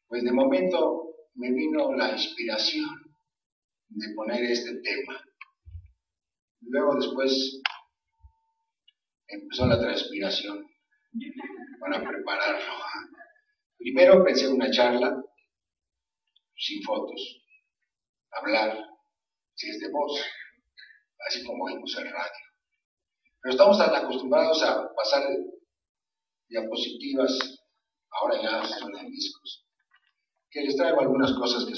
Pues de momento me vino la inspiración de poner este tema. Luego después empezó la transpiración para prepararlo. Primero pensé una charla sin fotos, hablar, si es de voz, así como oímos el radio. Pero estamos tan acostumbrados a pasar diapositivas, ahora ya son en discos, que les traigo algunas cosas que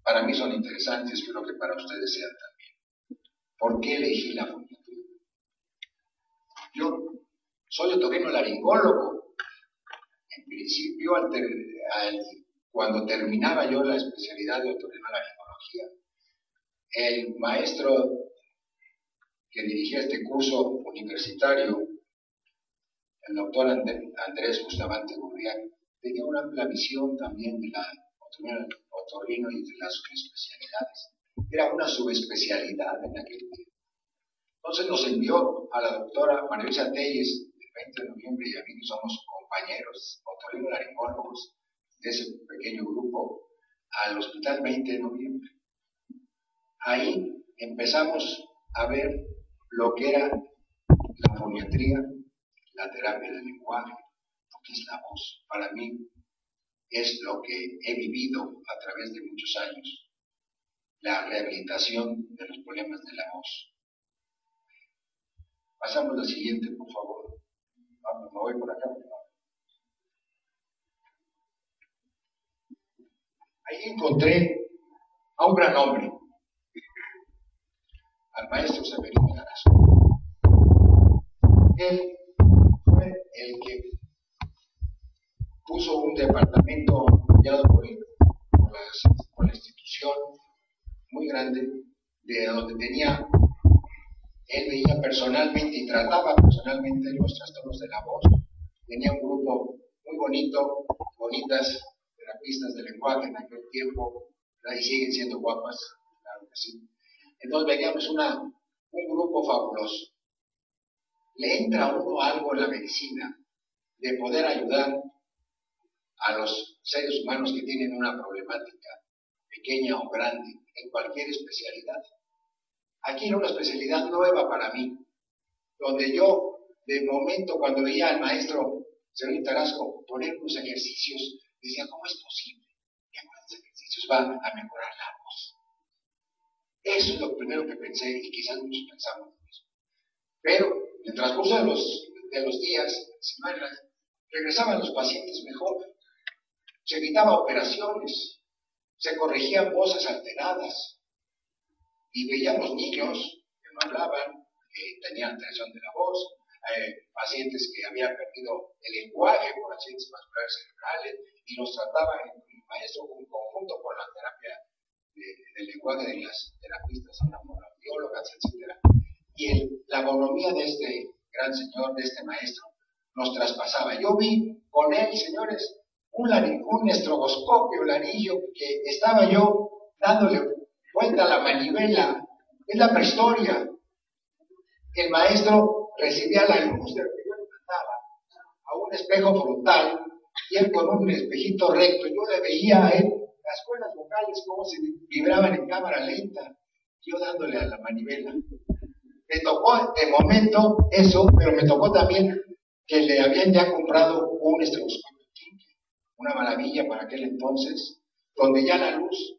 para mí son interesantes, espero que para ustedes sean también. ¿Por qué elegí la foniatría? Yo soy otorrinolaringólogo. En principio, cuando terminaba yo la especialidad de otorrinolaringología, el maestro que dirigía este curso universitario, el doctor Andrés Bustamante Gurrián, tenía una amplia visión también de la otorrino y de las subespecialidades. Era una subespecialidad en aquel tiempo. Entonces nos envió a la doctora María Luisa Telles, el 20 de noviembre, y a mí que somos compañeros otorrinolaringólogos de ese pequeño grupo, al Hospital 20 de noviembre. Ahí empezamos a ver lo que era la foniatría, la terapia del lenguaje, lo que es la voz. Para mí es lo que he vivido a través de muchos años, la rehabilitación de los problemas de la voz. Pasamos a la siguiente, por favor. Vamos, me voy por acá. Ahí encontré a un gran hombre, al maestro Severino Tarasco. Él fue el que puso un departamento apoyado por la institución muy grande, de donde él veía personalmente y trataba personalmente los trastornos de la voz. Tenía un grupo muy bonito, bonitas terapistas de lenguaje en aquel tiempo, y siguen siendo guapas, claro que sí. Entonces veníamos un grupo fabuloso. Le entra a uno algo en la medicina de poder ayudar a los seres humanos que tienen una problemática pequeña o grande en cualquier especialidad. Aquí era una especialidad nueva para mí, donde yo, de momento, cuando veía al maestro Severino Tarasco poner unos ejercicios, decía, ¿cómo es posible que con estos ejercicios va a mejorar la voz? Eso es lo primero que pensé, y quizás muchos pensamos lo mismo. Pero, en el transcurso de los días, semanas, regresaban los pacientes mejor. Se evitaban operaciones, se corregían voces alteradas, y veíamos niños que no hablaban, que tenían alteración de la voz, pacientes que habían perdido el lenguaje por accidentes vasculares cerebrales, y los trataba el maestro en conjunto con la terapia del lenguaje de las terapistas, fonoaudiólogas, etc. Y la bonomía de este gran señor, de este maestro, nos traspasaba. Yo vi con él, señores, un estroboscopio laringio que estaba yo dándole vuelta a la manivela. Es la prehistoria. El maestro recibía la luz de lo que yo le mandaba a un espejo frontal, y él con un espejito recto, yo le veía a él las cuerdas vocales cómo se vibraban en cámara lenta, yo dándole a la manivela. Me tocó de momento eso, pero me tocó también que le habían ya comprado un estroboscopio, una maravilla para aquel entonces, donde ya la luz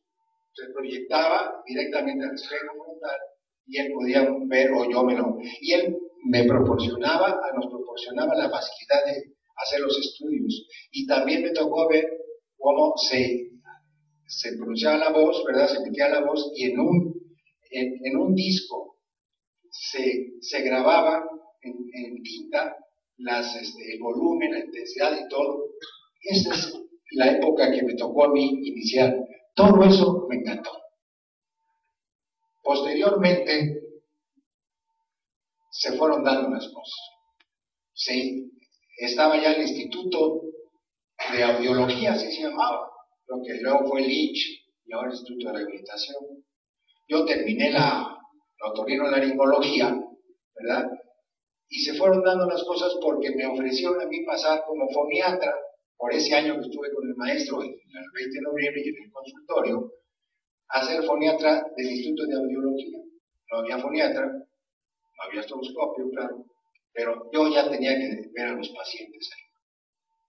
se proyectaba directamente al espejo frontal y él podía ver, o yo y él nos proporcionaba la facilidad de hacer los estudios. Y también me tocó ver cómo se pronunciaba la voz, ¿verdad? Se emitía la voz, y en un disco se grababa en tinta el volumen, la intensidad y todo. Esa es la época que me tocó a mí iniciar. Todo eso me encantó. Posteriormente se fueron dando las cosas. Sí, estaba ya el Instituto de Audiología, así se llamaba, lo que luego fue el INCH y ahora el Instituto de Rehabilitación. Yo terminé la otorrinolaringología, ¿verdad? Y se fueron dando las cosas porque me ofrecieron a mí pasar como foniatra por ese año que estuve con el maestro en el 20 de noviembre y en el consultorio, a ser foniatra del Instituto de Audiología. No había foniatra, no había estroboscopio, claro, pero yo ya tenía que ver a los pacientes ahí.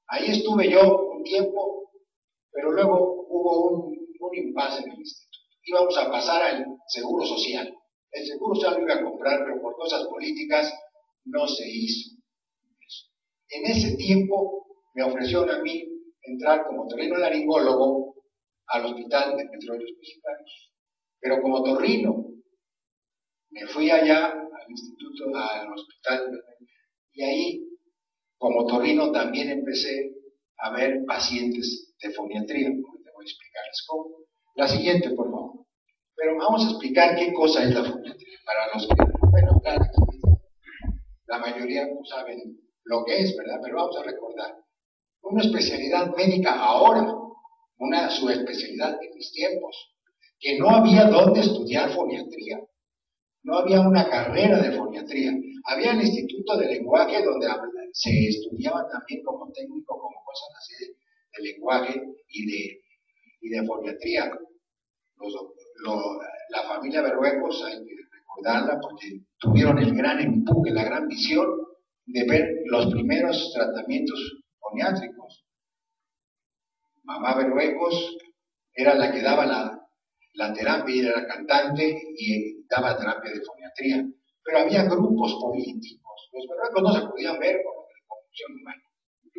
Ahí estuve yo un tiempo, pero luego hubo un impasse en el instituto. Íbamos a pasar al Seguro Social. El Seguro Social lo iba a comprar, pero por cosas políticas no se hizo eso. En ese tiempo me ofrecieron a mí entrar como otorrinolaringólogo al Hospital de Petróleos Mexicanos. Pero como otorrino, me fui allá al instituto, al hospital, y ahí, como otorrino, también empecé a ver pacientes de foniatría. Te voy a explicarles cómo. La siguiente, por favor. Pero vamos a explicar qué cosa es la foniatría. Para los que, bueno, claro, la mayoría no saben lo que es, ¿verdad? Pero vamos a recordar. Una especialidad médica ahora, una subespecialidad en mis tiempos, que no había dónde estudiar foniatría. No había una carrera de foniatría. Había el Instituto de Lenguaje donde se estudiaba también como técnico, como cosas así de lenguaje y de foniatría. La familia Berruecos, hay que recordarla porque tuvieron el gran empuje, la gran visión de ver los primeros tratamientos foniátricos. Mamá Berruecos era la que daba la terapia, era la cantante y daba terapia de foniatría. Pero había grupos políticos. Los Berruecos no se podían ver como de corrupción humana.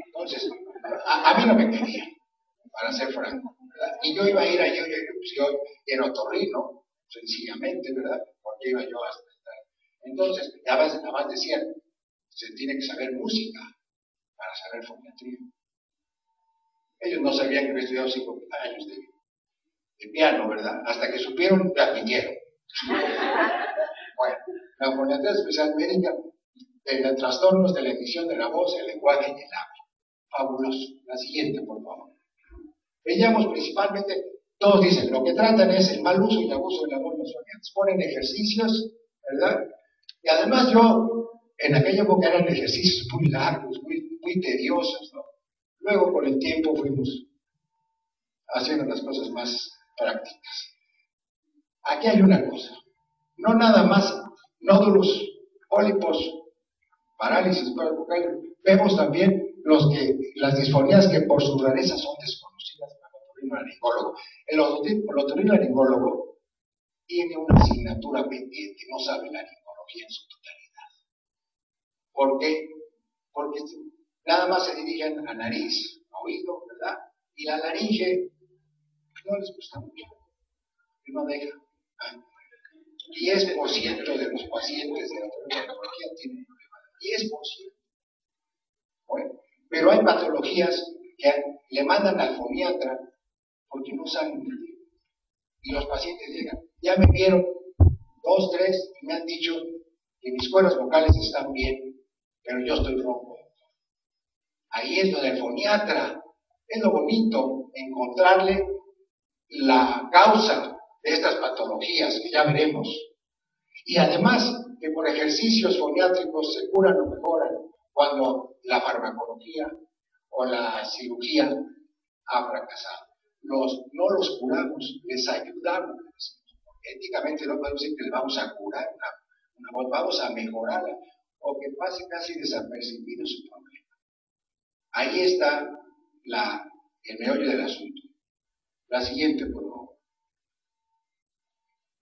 Entonces, a mí no me querían, para ser franco, ¿verdad? Y yo iba a ir a yo era otorrino, sencillamente, ¿verdad? Porque iba yo hasta estar. Entonces, además decían, se tiene que saber música para saber foniatría. Ellos no sabían que había estudiado 5 años de piano, ¿verdad? Hasta que supieron, me admitieron. Bueno, la foniatría especial médica de los trastornos de la emisión de la voz, el lenguaje y el habla. Fabuloso. La siguiente, por favor. Veíamos principalmente, todos dicen, lo que tratan es el mal uso y abuso de la voz. Ponen ejercicios, ¿verdad? Y además yo, en aquella época eran ejercicios muy largos, muy tediosos, ¿no? Luego, con el tiempo, fuimos haciendo las cosas más prácticas. Aquí hay una cosa, no nada más nódulos, pólipos, parálisis vocales, vemos también las disfonías que por su rareza son desconocidas para el otorrinolaringólogo. El otorrinolaringólogo tiene una asignatura pendiente, no sabe la laringología en su totalidad. ¿Por qué? Porque nada más se dirigen a nariz, a oído, ¿verdad? Y la laringe no les gusta mucho, no deja. 10% de los pacientes de la otorrinolaringología tienen problemas. 10%. Bueno, pero hay patologías que le mandan al foniatra porque no saben medir. Y los pacientes llegan, ya me vieron 2, 3 y me han dicho que mis cuerdas vocales están bien, pero yo estoy ronco. Ahí es donde el foniatra, es lo bonito, encontrarle la causa de estas patologías que ya veremos. Y además que por ejercicios foniátricos se curan o mejoran cuando la farmacología o la cirugía ha fracasado. No los curamos, les ayudamos. Éticamente no podemos decir que le vamos a curar una voz, vamos a mejorarla o que pase casi desapercibido su problema. Ahí está el meollo del asunto. La siguiente, por favor.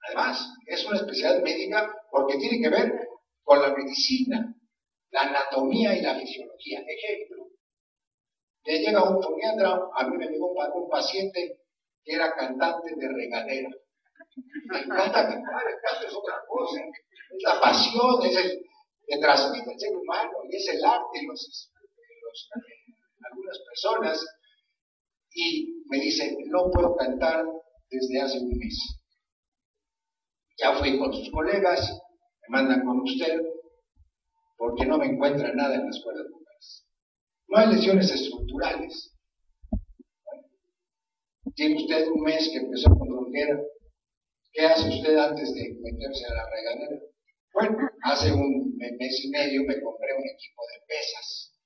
Además, es una especialidad médica porque tiene que ver con la medicina, la anatomía y la fisiología. Ejemplo, le llega un foniatra, a mí me llegó un paciente que era cantante de regadera. Me encanta cantar, el canto es otra cosa. Es la pasión, es el que transmite el ser humano y es el arte en algunas personas. Y me dice, no puedo cantar desde hace un mes. Ya fui con sus colegas, me mandan con usted, porque no me encuentra nada en las cuerdas vocales. No hay lesiones estructurales. Bueno, tiene usted un mes que empezó con ronquera. ¿Qué hace usted antes de meterse a la regadera? Bueno, hace un mes y medio me compré un equipo de pesas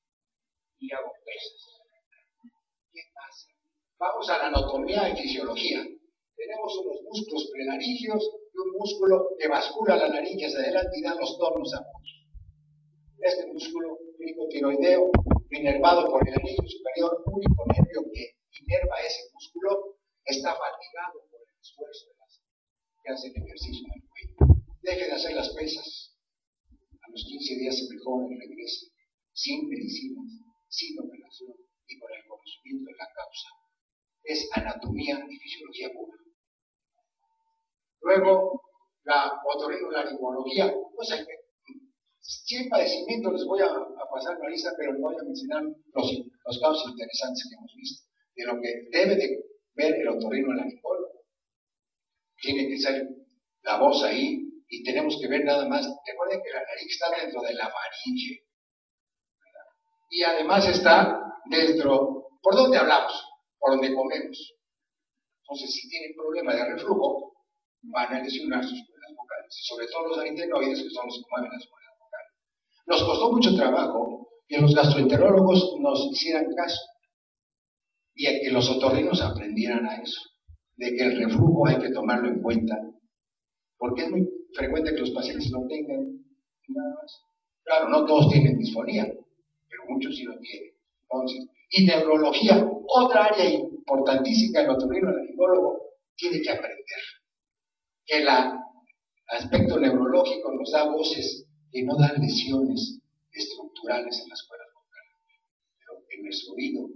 y hago pesas. Vamos a la anatomía y fisiología. Tenemos unos músculos prelaríngeos y un músculo que bascula la laringe hacia adelante y da los tonos agudos. Este músculo tiroideo, inervado por el anillo superior, único nervio que inerva ese músculo, está fatigado por el esfuerzo de las que hacen ejercicio en el cuello. Deje de hacer las pesas. A los 15 días se mejora y regresa, sin medicinas, sin operación y con el conocimiento de la causa. Es anatomía y fisiología pura. Luego, la otorrinolaringología. Pues hay 100 padecimientos les voy a pasar una lista, pero les voy a mencionar los casos interesantes que hemos visto. De lo que debe de ver el otorrinolaringólogo. Tiene que ser la voz ahí, y tenemos que ver nada más. Recuerden que la nariz está dentro de la faringe, ¿verdad? Y además está dentro, ¿por dónde hablamos? Por donde comemos. Entonces, si tienen problema de reflujo, van a lesionar sus cuerdas vocales, sobre todo los aritenoides, que son los que mueven las cuerdas vocales. Nos costó mucho trabajo que los gastroenterólogos nos hicieran caso y a que los otorrinos aprendieran a eso, de que el reflujo hay que tomarlo en cuenta, porque es muy frecuente que los pacientes lo tengan y nada más. Claro, no todos tienen disfonía, pero muchos sí lo tienen. Entonces, y neurología, otra área importantísima, el otorrinolaringólogo tiene que aprender que el aspecto neurológico nos da voces que no dan lesiones estructurales en las cuerdas vocales. Pero en nuestro oído,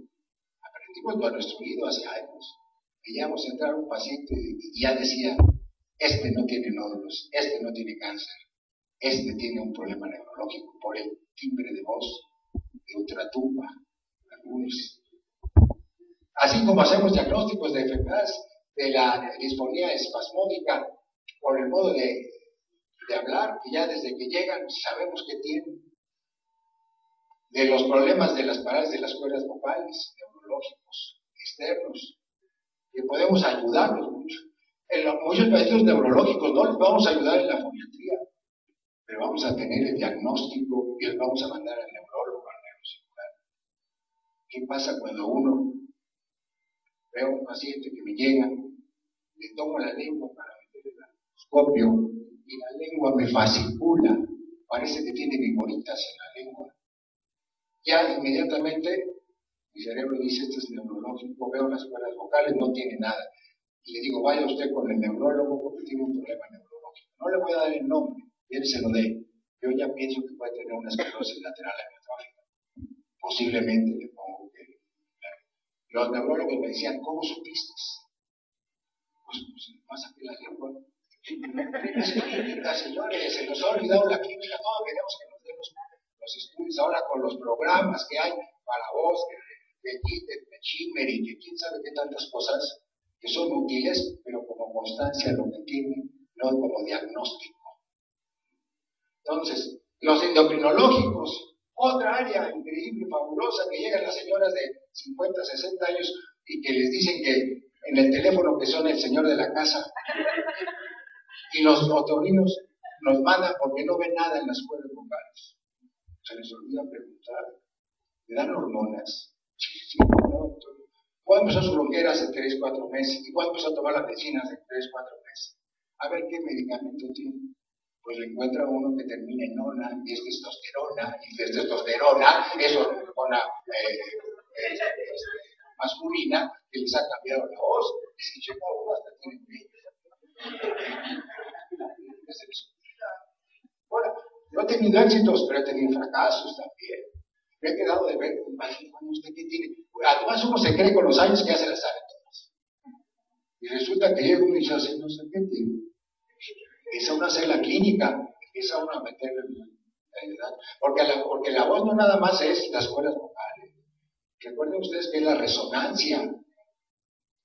aprendimos a nuestro oído hace años. Veíamos entrar un paciente y ya decía, este no tiene nódulos, este no tiene cáncer, este tiene un problema neurológico por el timbre de voz de ultratumba, algunos. Así como hacemos diagnósticos de enfermedades de la disfonía espasmódica por el modo de hablar, que ya desde que llegan sabemos que tienen, de los problemas de las parálisis de las cuerdas vocales, neurológicos, externos, que podemos ayudarlos mucho. En muchos pacientes neurológicos no les vamos a ayudar en la foniatría, pero vamos a tener el diagnóstico y les vamos a mandar al neurólogo, al neurocirujano. ¿Qué pasa cuando uno ve a un paciente que me llega, le tomo la lengua para meter el endoscopio y la lengua me fascicula, parece que tiene viboritas en la lengua? Ya inmediatamente mi cerebro dice, este es neurológico, veo las cuerdas vocales, no tiene nada. Y le digo, vaya usted con el neurólogo porque tiene un problema neurológico. No le voy a dar el nombre, él se lo dé. Yo ya pienso que puede tener una esclerosis lateral amiotrófica. Posiblemente le pongo que... Claro. Los neurólogos me decían, ¿cómo supiste? Pues pasa que la lengua... Es clínica, señores, se nos ha olvidado la clínica, todos queremos que nos den los estudios ahora con los programas que hay para voz, de Chimmer y que quién sabe qué tantas cosas que son útiles, pero como constancia lo que tienen, no como diagnóstico. Entonces, los endocrinológicos, otra área increíble, fabulosa, que llegan las señoras de 50, 60 años y que les dicen que en el teléfono que son el señor de la casa, y los otorrinos nos mandan porque no ven nada en las cuerdas vocales. Se les olvida preguntar, ¿le dan hormonas? Sí, no, ¿cuándo empezó su longuera? Hace 3, 4 meses. ¿Y cuándo empezó a tomar la medicina? Hace 3, 4 meses. A ver qué medicamento tiene. Pues le encuentra uno que termina en nona, y es testosterona, y de testosterona es hormona masculina, que les ha cambiado la voz. Y si llega uno hasta tiene bueno, yo he tenido éxitos, pero he tenido fracasos también. Me he quedado de ver, ¿usted qué tiene? Además uno se cree con los años que ya se las sabe todas. Y resulta que llega uno y dice, no sé qué tiene. Empieza uno a hacer la clínica, empieza uno a meterle la edad. Porque la voz no nada más es las cuerdas vocales. Recuerden ustedes que es la resonancia.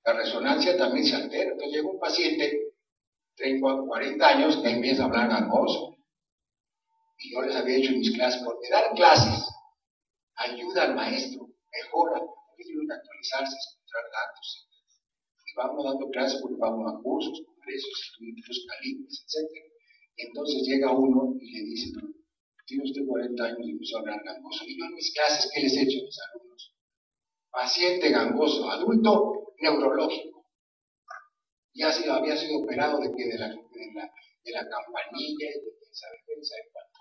La resonancia también se altera. Entonces llega un paciente, 30, 40 años, que empieza a hablar gangoso. Y yo les había dicho en mis clases, porque dar clases ayuda al maestro, mejora, porque tiene que actualizarse, encontrar datos. Y vamos dando clases porque vamos a cursos, congresos, estudios, calibres, etc. Y entonces llega uno y le dice, tiene usted 40 años y empezó a hablar gangoso. Y yo en mis clases, ¿qué les he hecho a mis alumnos? Paciente gangoso, adulto, neurológico. Ya había sido operado de la campanilla y de quién sabe cuánto.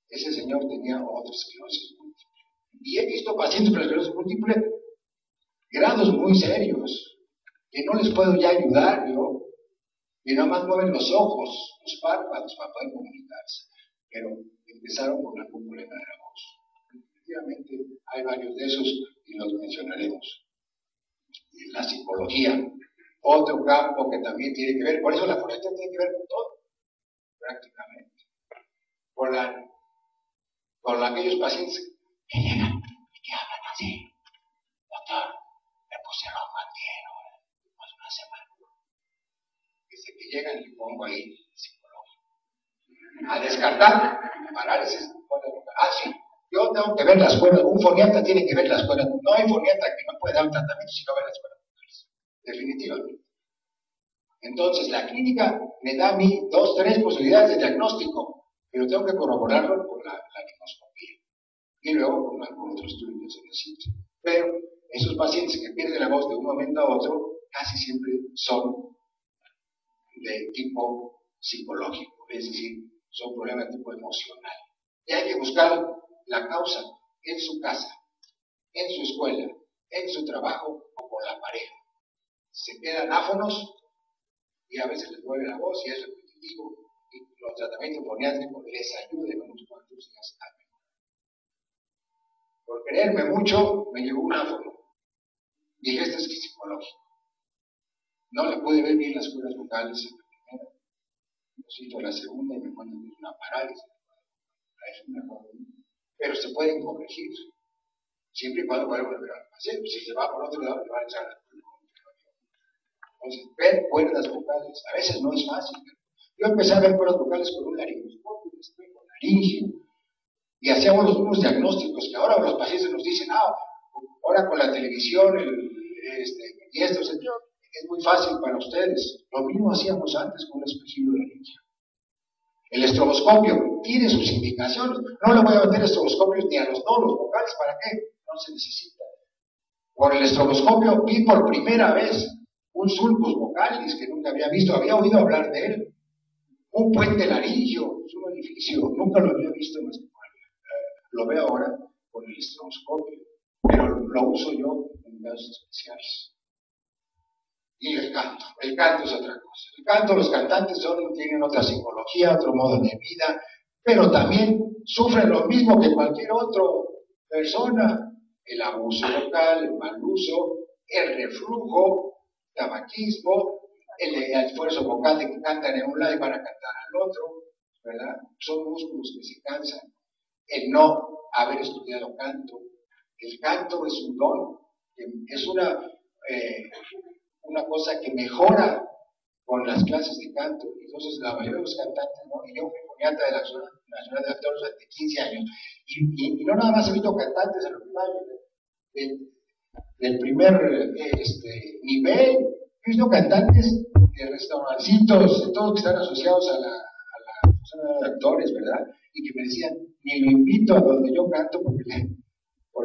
Ese señor tenía otra esclerosis múltiple. Y he visto pacientes con esclerosis múltiple grados muy serios, que no les puedo ya ayudar yo, que nada más mueven los ojos, los párpados para poder comunicarse, pero empezaron con algún problema de la voz. Efectivamente, hay varios de esos y los mencionaremos. Y la psicología, otro campo que también tiene que ver, por eso la foniatría tiene que ver con todo, prácticamente. Con aquellos pacientes que llegan y que hablan así, doctor, me pusieron mantieno hace una semana. Desde que llegan le pongo ahí psicológico. A descartar, parálisis. Sí, yo tengo que ver las cuerdas, un foniatra tiene que ver las cuerdas. No hay foniatra que no pueda dar un tratamiento si no ve las cuerdas vocales. Definitivamente. Entonces, la clínica me da a mí 2, 3 posibilidades de diagnóstico, pero tengo que corroborarlo con la ritmoscopía y luego con algún otro estudio que se necesite. Pero esos pacientes que pierden la voz de un momento a otro casi siempre son de tipo psicológico, es decir, son problemas de tipo emocional. Y hay que buscar la causa en su casa, en su escuela, en su trabajo o con la pareja. Se quedan áfonos y a veces les vuelve la voz y es repetitivo, y los tratamientos foniátricos les ayudan a unos cuantos días a mejorar. Por creerme mucho, me llegó un áfono. Dije, esto es psicológico. No le pude ver bien las cuerdas vocales en la primera, necesito la segunda y me encuentro que es una parálisis. Pero se pueden corregir, siempre y cuando podamos ver al paciente. Si se va por otro lado, le va a echar la culpa. Entonces, ver cuerdas vocales, a veces no es fácil. Yo empecé a ver cuerdas vocales con un laringoscopio, después con laringio, y hacíamos los mismos diagnósticos que ahora los pacientes nos dicen, ahora con la televisión, y esto, es muy fácil para ustedes. Lo mismo hacíamos antes con un espejillo laringio. El estroboscopio tiene sus indicaciones. No le voy a meter estroboscopios ni a los nódulos vocales, ¿para qué? No se necesita. Por el estroboscopio vi por primera vez un sulcus vocalis que nunca había visto, había oído hablar de él. Un puente laringio, es un edificio, nunca lo había visto más que lo veo ahora con el estroboscopio, pero lo uso yo en casos especiales. Y el canto es otra cosa. El canto, los cantantes tienen otra psicología, otro modo de vida, pero también sufren lo mismo que cualquier otra persona. El abuso vocal, el mal uso, el reflujo, tabaquismo, el esfuerzo vocal de que cantan en un lado y van a cantar al otro, ¿verdad? Son músculos que se cansan. El no haber estudiado canto. El canto es un don, es una cosa que mejora con las clases de canto. Entonces, la mayoría de los cantantes, ¿no? Y yo fui foniatra de la Nacional de Actores durante 15 años, y no nada más he visto cantantes en los primarios del primer nivel, he visto cantantes de restaurancitos, de todos que están asociados a la Nacional de Actores, ¿verdad? Y que me decían, ni lo invito a donde yo canto porque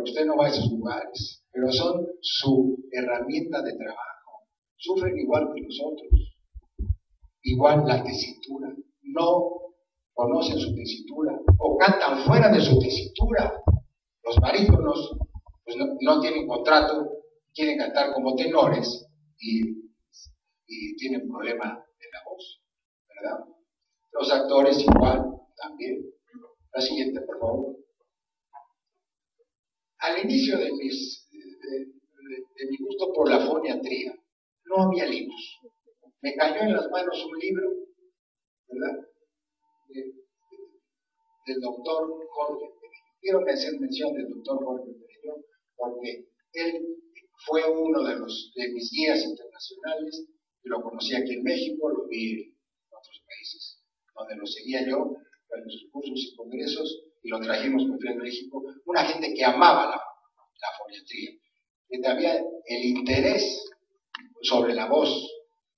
usted no va a esos lugares, pero son su herramienta de trabajo. Sufren igual que nosotros, igual la tesitura, no conocen su tesitura o cantan fuera de su tesitura. Los barítonos pues no tienen contrato, quieren cantar como tenores y tienen problema de la voz, ¿verdad? Los actores igual también. La siguiente, por favor. Al inicio de mi gusto por la foniatría, no había libros. Me cayó en las manos un libro, ¿verdad? Del doctor Jorge Perelló. Quiero hacer mención del doctor Jorge Perelló porque él fue uno de mis guías internacionales. Lo conocí aquí en México, lo vi en otros países donde lo seguía yo, en los cursos y congresos, y lo trajimos aquí en México. Una gente que amaba la foniatría, que había el interés sobre la voz,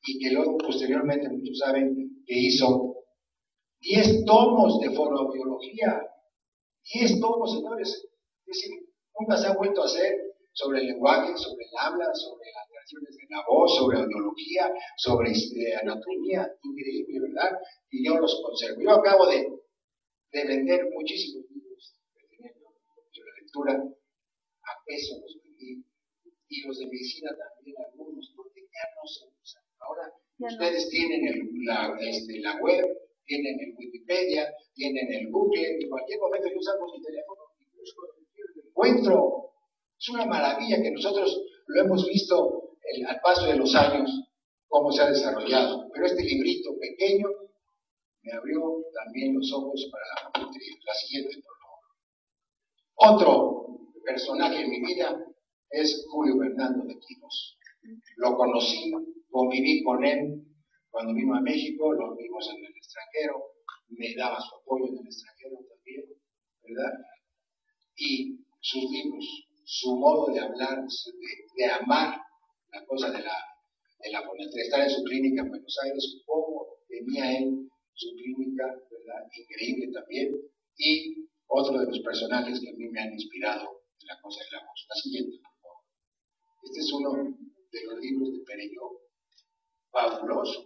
y que luego posteriormente muchos saben que hizo 10 tomos de fonoaudiología, 10 tomos, señores, es decir, nunca se ha vuelto a hacer sobre el lenguaje, sobre el habla, sobre las alteraciones de la voz, sobre audiología, sobre anatomía, increíble, ¿verdad? Y yo los conservo. Yo acabo de vender muchísimos libros que tenía yo de lectura, a peso los vendí, y los de medicina también algunos, porque ya no se usan. Ahora ustedes tienen la web, tienen el Wikipedia, tienen el Google, en cualquier momento yo saco mi teléfono y busco el encuentro. Es una maravilla que nosotros lo hemos visto al paso de los años, cómo se ha desarrollado. Pero este librito pequeño me abrió también los ojos para la siguiente, por favor. Otro personaje en mi vida es Julio Bernardo de Quirós. Lo conocí, conviví con él cuando vino a México, lo vimos en el extranjero, me daba su apoyo en el extranjero también, ¿verdad? Y sus libros, su modo de hablar, de amar la cosa de la foniatría, estar en su clínica en Buenos Aires, cómo tenía él su clínica, ¿verdad? Increíble también. Y otro de los personajes que a mí me han inspirado en la cosa de la voz. La siguiente, por favor. Este es uno de los libros de Perelló, fabuloso.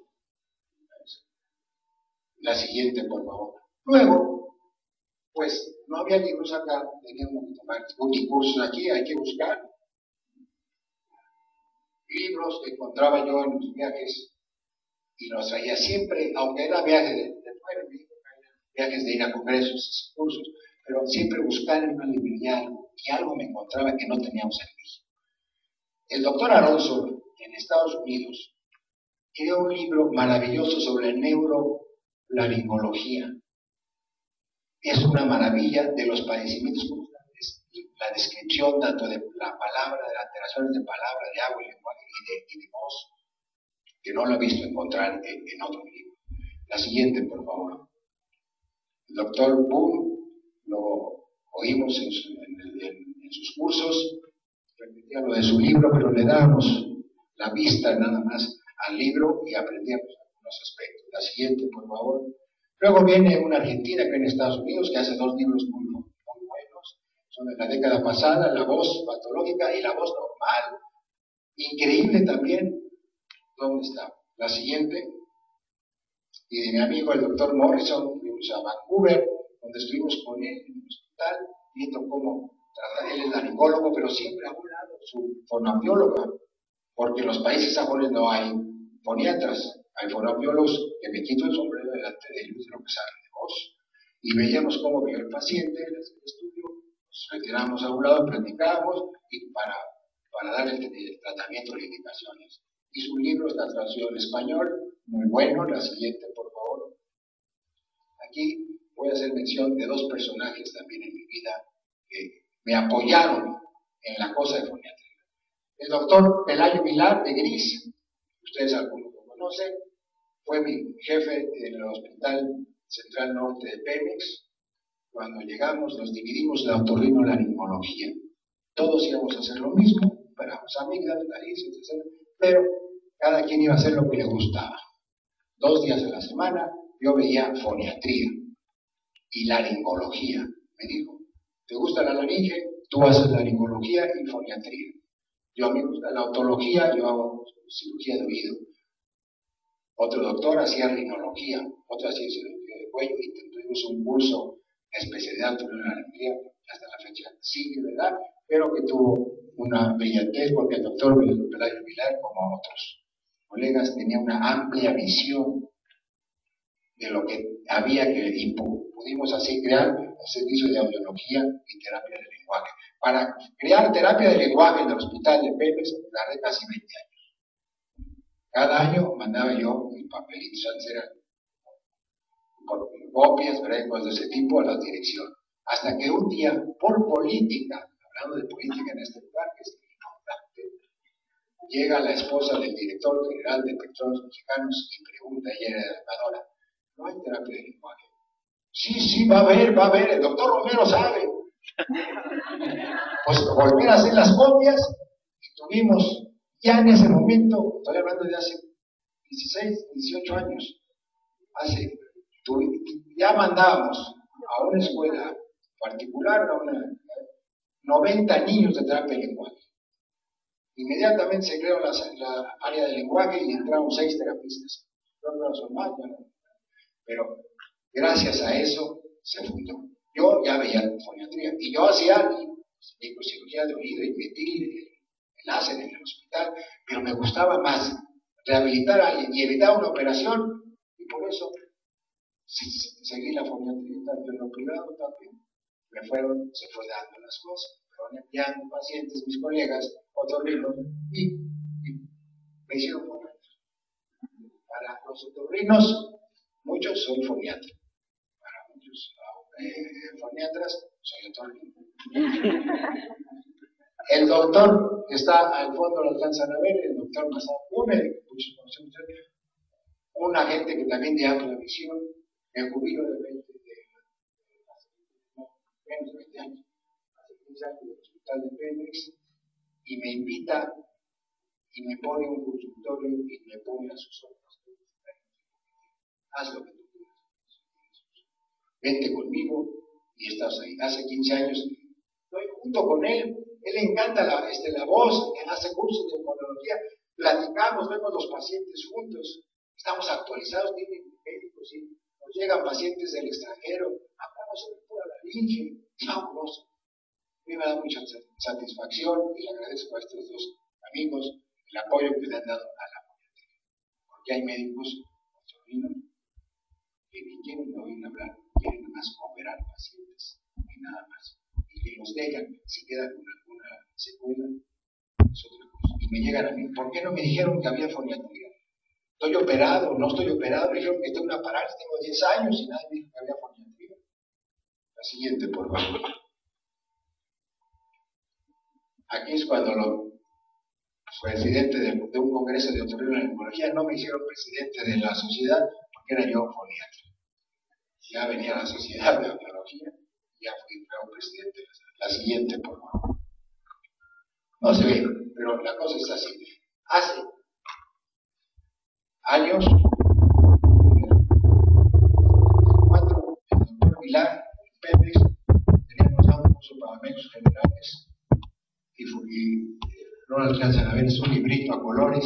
La siguiente, por favor. Luego, pues, no había libros acá, teníamos que tomar cursos aquí, hay que buscar libros que encontraba yo en los viajes y los traía siempre, aunque era viajes de fuera, viajes de ir a congresos, cursos, pero siempre buscar en una librería y algo me encontraba que no teníamos en México. El doctor Alonso, en Estados Unidos, creó un libro maravilloso sobre neurolaringología. Es una maravilla de los padecimientos musculares, la descripción tanto de la palabra, de las alteraciones de palabra, de agua y lenguaje y de voz, que no lo he visto encontrar en otro libro. La siguiente, por favor. El doctor Boom, lo oímos en sus cursos, repetía lo de su libro, pero le dábamos la vista nada más al libro y aprendíamos algunos aspectos. La siguiente, por favor. Luego viene una argentina que viene a Estados Unidos, que hace dos libros muy buenos. Son de la década pasada, La voz patológica y La voz normal. Increíble también. ¿Dónde está? La siguiente. Y de mi amigo el doctor Morrison, fuimos a Vancouver, donde estuvimos con él en el hospital, viendo cómo tratar. Él es laringólogo, pero siempre a un lado su fonoaudióloga, porque en los países sajones no hay foniatras, hay fonoaudiólogos que me quito el sombrero delante de ellos, lo que saben de voz. Y veíamos cómo veía el paciente en el estudio, nos retiramos a un lado, platicábamos y para darle el tratamiento y indicaciones. Y su libro está traducido en español, muy bueno. La siguiente, por favor. Aquí voy a hacer mención de dos personajes también en mi vida que me apoyaron en la cosa de foniatría. El doctor Pelayo Vilar de Gris, ustedes algunos lo conocen, fue mi jefe en el Hospital Central Norte de Pemex. Cuando llegamos nos dividimos la otorrinolaringología. Todos íbamos a hacer lo mismo, operamos amígdalas, nariz, etc. Pero cada quien iba a hacer lo que le gustaba. 2 días a la semana yo veía foniatría y laringología. Me dijo, ¿te gusta la laringe? Tú haces laringología y foniatría. Yo a mí me gusta la otología, yo hago cirugía de oído. Otro doctor hacía rinología, otro hacía cirugía de cuello y tuvimos un curso de especialidad en laringología hasta la fecha. Sigue, ¿verdad? Pero que tuvo una brillantez porque el doctor Pelayo Vilar, como otros colegas, tenía una amplia visión de lo que había que, y pudimos así crear el servicio de audiología y terapia del lenguaje. Para crear terapia del lenguaje en el hospital de Pemex tardé casi 20 años. Cada año mandaba yo mis papelitos, antes eran por copias, cosas de ese tipo, a la dirección. Hasta que un día, por política, hablando de política en este lugar, que es importante, llega la esposa del director general de Petróleos Mexicanos y pregunta, ella era educadora, ¿no hay terapia de lenguaje? Sí, va a haber, el doctor Romero sabe. Pues volver a hacer las copias y tuvimos, ya en ese momento, estoy hablando de hace 16, 18 años, ya mandábamos a una escuela particular, a 90 niños de terapia de lenguaje. Inmediatamente se creó la área de lenguaje y entraron 6 terapistas. Creo que no son más, ¿no? Pero gracias a eso se fundó. Yo ya veía foniatría y yo hacía microcirugía de oído y metil, el láser en el hospital, pero me gustaba más rehabilitar a alguien y evitar una operación, y por eso seguí la foniatría, tanto en lo privado también. Se fue dando las cosas, me fueron enviando pacientes, mis colegas, otorrinos, y me hicieron foniatra. Para los otorrinos, muchos soy foniatra. Para muchos foniatras, soy otorrino. El doctor que está al fondo lo alcanzan a ver, el doctor Masado Gómez, muchos conocemos él, un agente que también de amplia visión, me jubilo de menos de 20 años, hace 15 años del hospital de Pemex, y me invita y me pone un consultorio y me pone a sus ojos. Haz lo que tú quieras. Vente conmigo y estás ahí. Hace 15 años estoy junto con él. Él le encanta la voz, él hace cursos de fonología, platicamos, vemos los pacientes juntos, estamos actualizados, tienen médicos, ¿sí? Nos llegan pacientes del extranjero, hablamos sobre toda la laringe, fabuloso. A mí me da mucha satisfacción y le agradezco a estos dos amigos el apoyo que le han dado a la foniatría. Porque hay médicos que ni quieren oír hablar, quieren nada más operar pacientes y nada más. Y que los dejan, si quedan con alguna secuela, es otra cosa. Y me llegan a mí, ¿por qué no me dijeron que había foniatría? ¿Estoy operado? ¿No estoy operado? Me dijeron que tengo una parálisis, tengo 10 años y nadie me dijo que había foniatría. La siguiente, por favor. Aquí es cuando los presidente de un congreso de otorrinolaringología no me hicieron presidente de la sociedad porque era yo foniatra. Ya venía la sociedad de otorrinolaringología, ya fui presidente. La siguiente, por favor. No se ve, pero la cosa es así. Hace años, el doctor Vilar, Pemex, teníamos dado un curso para médicos generales y no lo alcanzan a ver, es un librito a colores,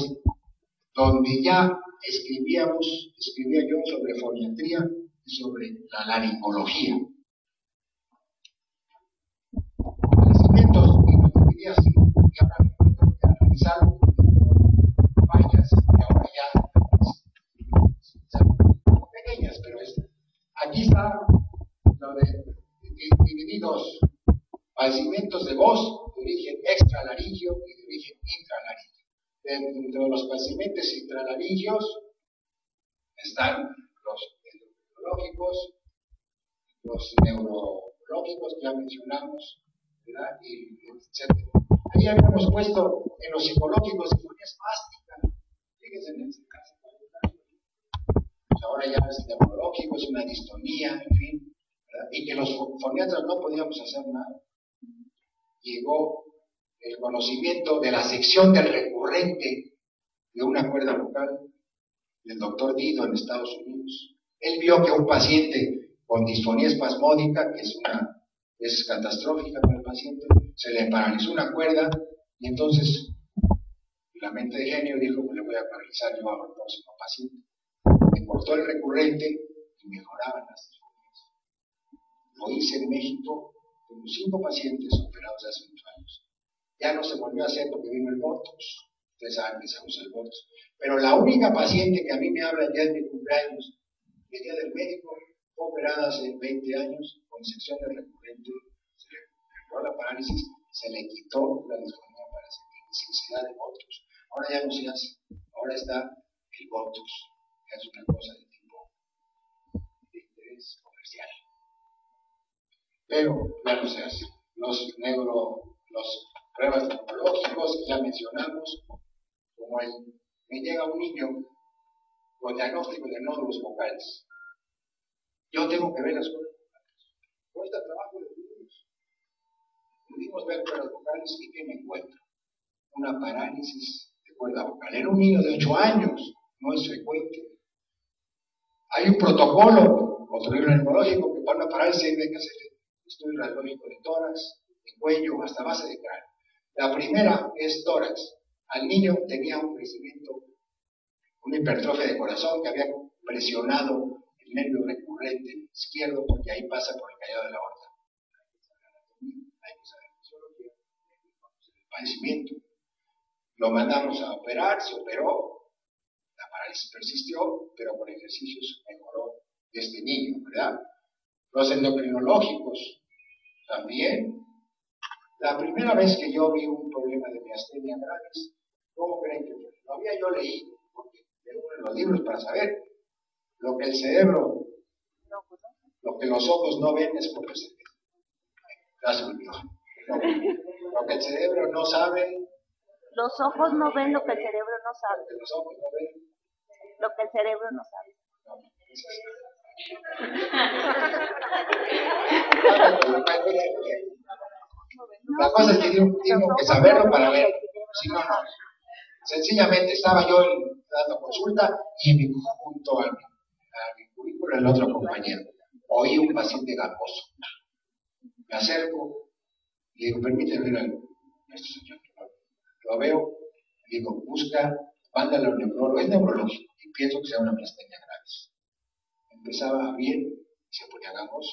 donde ya escribía yo sobre foniatría y sobre la laringología. Nacimientos, y lo dividía así, y ahora me tengo que analizar fallas, que ahora ya pequeñas, pero aquí está lo de divididos padecimientos de voz de origen extralaringio y de origen intralaringio. Dentro de los padecimientos intralaringios están los endocrinologicos, los neurológicos que ya mencionamos, ¿verdad? Y etcétera. Ahí habíamos puesto en los psicológicos disfonía espástica. Fíjense en este caso. Pues ahora ya es neurológico, es una distonía, en fin, ¿verdad? Y que los foniatras no podíamos hacer nada. Llegó el conocimiento de la sección del recurrente de una cuerda vocal del doctor Dido en Estados Unidos. Él vio que un paciente con disfonía espasmódica, que es catastrófica para el paciente, se le paralizó una cuerda y entonces la mente de genio dijo, le voy a paralizar yo al próximo paciente. Me cortó el recurrente y mejoraban las disfonías. Lo hice en México con 5 pacientes operados hace muchos años. Ya no se volvió a hacer porque vino el Botox. Ustedes saben que se usa el Botox. Pero la única paciente que a mí me habla el día de mi cumpleaños, el día del médico, fue operada hace 20 años con sección de recurrente, se le recuperó la parálisis, se le quitó la disfonía para sentir necesidad de Botox. Ahora ya no se hace. Ahora está el Botox, que es una cosa de tipo de interés comercial. Pero ya no se hace. Los pruebas neurológicos que ya mencionamos, como me llega un niño con diagnóstico de nódulos vocales. Yo tengo que ver las cuerdas vocales. Cuesta trabajo de niños. Pudimos ver cuerdas vocales y ¿qué me encuentro? Una parálisis de cuerda vocal. En un niño de 8 años no es frecuente. Hay un protocolo otorrinolaringológico que para una parálisis hay que hacer estudio radiológico de tórax, de cuello, hasta base de cráneo. La primera es tórax. Al niño tenía un crecimiento, una hipertrofia de corazón que había presionado el nervio recurrente izquierdo, porque ahí pasa por el callado de la aorta. Hay que saber fisiología, el padecimiento. Lo mandamos a operar, se operó, la parálisis persistió, pero con ejercicios mejoró este niño, ¿verdad? Los endocrinológicos también. La primera vez que yo vi un problema de miastenia gravis, ¿cómo creen que fue? Lo había yo leído, porque leo en los libros para saber. Lo que el cerebro, lo que los ojos no ven es porque se ve. Gracias, lo que el cerebro no sabe. Los ojos no ven lo que el cerebro no sabe. Lo que los ojos no ven. Lo que el cerebro no sabe. La cosa es que tengo que saberlo para ver. Si no, no. Sencillamente estaba yo dando consulta y junto a mi currículo el otro compañero. Oí un paciente gangoso. Me acerco y digo, permíteme ver algo. Lo veo, digo, busca, mándalo al neurólogo, es neurológico, y pienso que sea una miastenia gravis. Empezaba bien y se ponía gangoso.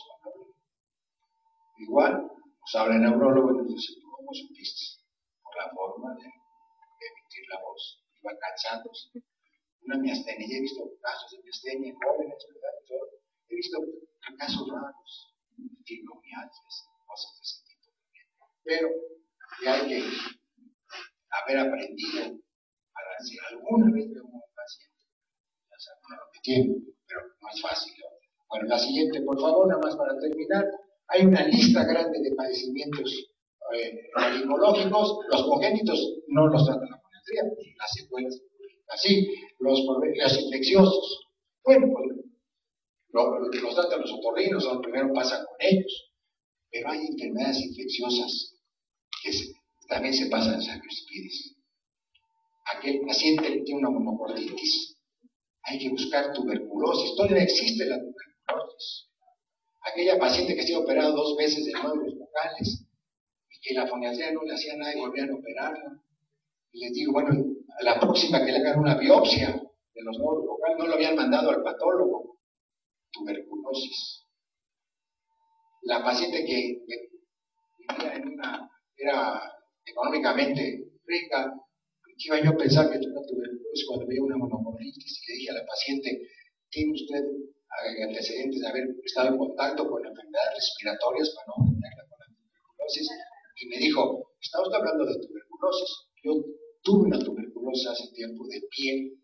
Igual, nos habla el neurólogo y nos dice, ¿cómo supiste? Por la forma de emitir la voz, iba cansándose. Una miastenia, y he visto casos de miastenia en jóvenes, ¿verdad? He visto casos raros, fibromialgias, cosas de ese tipo. Pero ya hay que haber aprendido para si alguna vez veo a un paciente, ya saben lo que tiene, pero no es fácil, ¿no? Bueno, la siguiente, por favor, nada más para terminar. Hay una lista grande de padecimientos laringológicos. Los congénitos no los trata la podiatría, las secuelas, así, los infecciosos. Bueno, pues, los tratan los otorrinos, primero pasan con ellos. Pero hay enfermedades infecciosas que también se pasan en Sacrospidis. Aquel paciente que tiene una monocorditis, hay que buscar tuberculosis. Todavía existe la tuberculosis. Aquella paciente que se ha operado 2 veces de nódulos vocales y que la foniatría no le hacía nada y volvían a operarla. Y les digo, bueno, a la próxima que le hagan una biopsia de los nódulos vocales, no lo habían mandado al patólogo. Tuberculosis. La paciente que vivía era económicamente rica, iba yo a pensar que tenía tuberculosis cuando veía una monocorditis y le dije a la paciente, ¿tiene usted antecedentes de haber estado en contacto con enfermedades respiratorias para no tenerla con la tuberculosis? Y me dijo, ¿está usted hablando de tuberculosis? Yo tuve una tuberculosis hace tiempo de piel,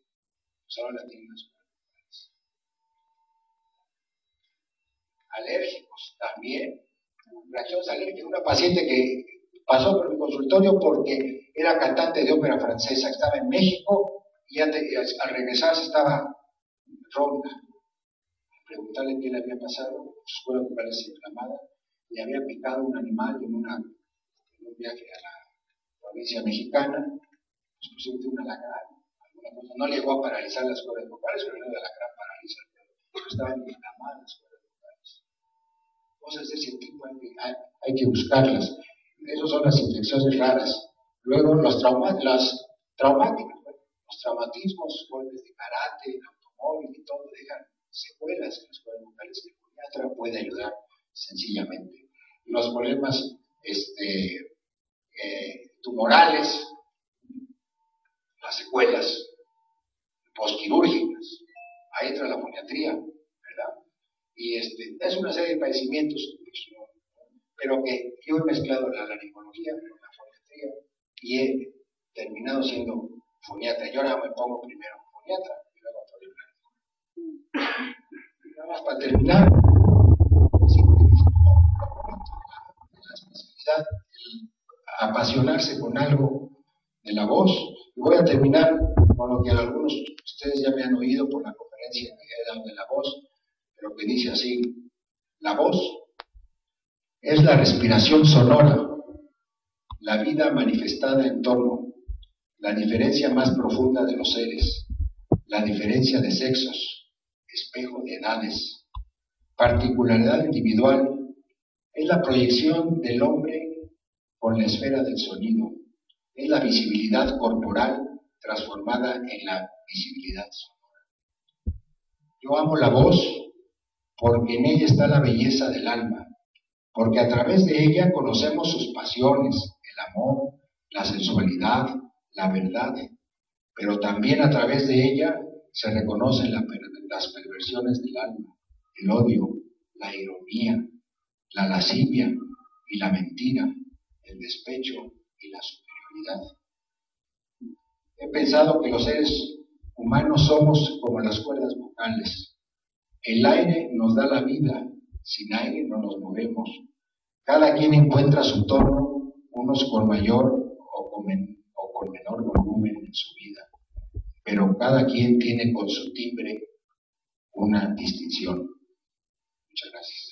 pues ahora la tengo en las tuberculosis. Alérgicos también, reacciones alérgicas. Una paciente que pasó por mi consultorio porque era cantante de ópera francesa, estaba en México y al regresar estaba ronca. Preguntarle qué le había pasado, sus cuerdas vocales inflamadas, le había picado un animal en un viaje a la provincia mexicana, pues pusieron un alacrán, alguna cosa. No llegó a paralizar las cuerdas vocales, pero el alacrán paraliza, pero estaban inflamadas las cuerdas vocales. Cosas de ese tipo hay que buscarlas. Esas son las infecciones raras. Luego los traumáticos, los traumatismos, golpes de karate, el automóvil y todo dejan secuelas en las cuerdas vocales. El podiatra puede ayudar sencillamente. Los problemas tumorales, las secuelas postquirúrgicas, ahí entra la podiatría, ¿verdad? Y es una serie de padecimientos, pero que yo he mezclado la laringología con la foniatría y he terminado siendo foniatra. Yo ahora me pongo primero foniatra y luego foniatra. Nada más para terminar, la especialidad, el apasionarse con algo de la voz. Y voy a terminar con lo que algunos de ustedes ya me han oído por la conferencia que he dado de la voz, pero que dice así: la voz es la respiración sonora, la vida manifestada en torno, la diferencia más profunda de los seres, la diferencia de sexos, espejo de edades, particularidad individual, es la proyección del hombre con la esfera del sonido, es la visibilidad corporal transformada en la visibilidad sonora. Yo amo la voz porque en ella está la belleza del alma, porque a través de ella conocemos sus pasiones, el amor, la sensualidad, la verdad, pero también a través de ella se reconocen las perversiones del alma, el odio, la ironía, la lascivia y la mentira, el despecho y la superioridad. He pensado que los seres humanos somos como las cuerdas vocales. El aire nos da la vida, sin aire no nos movemos. Cada quien encuentra su tono, unos con mayor o con menor volumen en su vida, pero cada quien tiene con su timbre una distinción. Muchas gracias.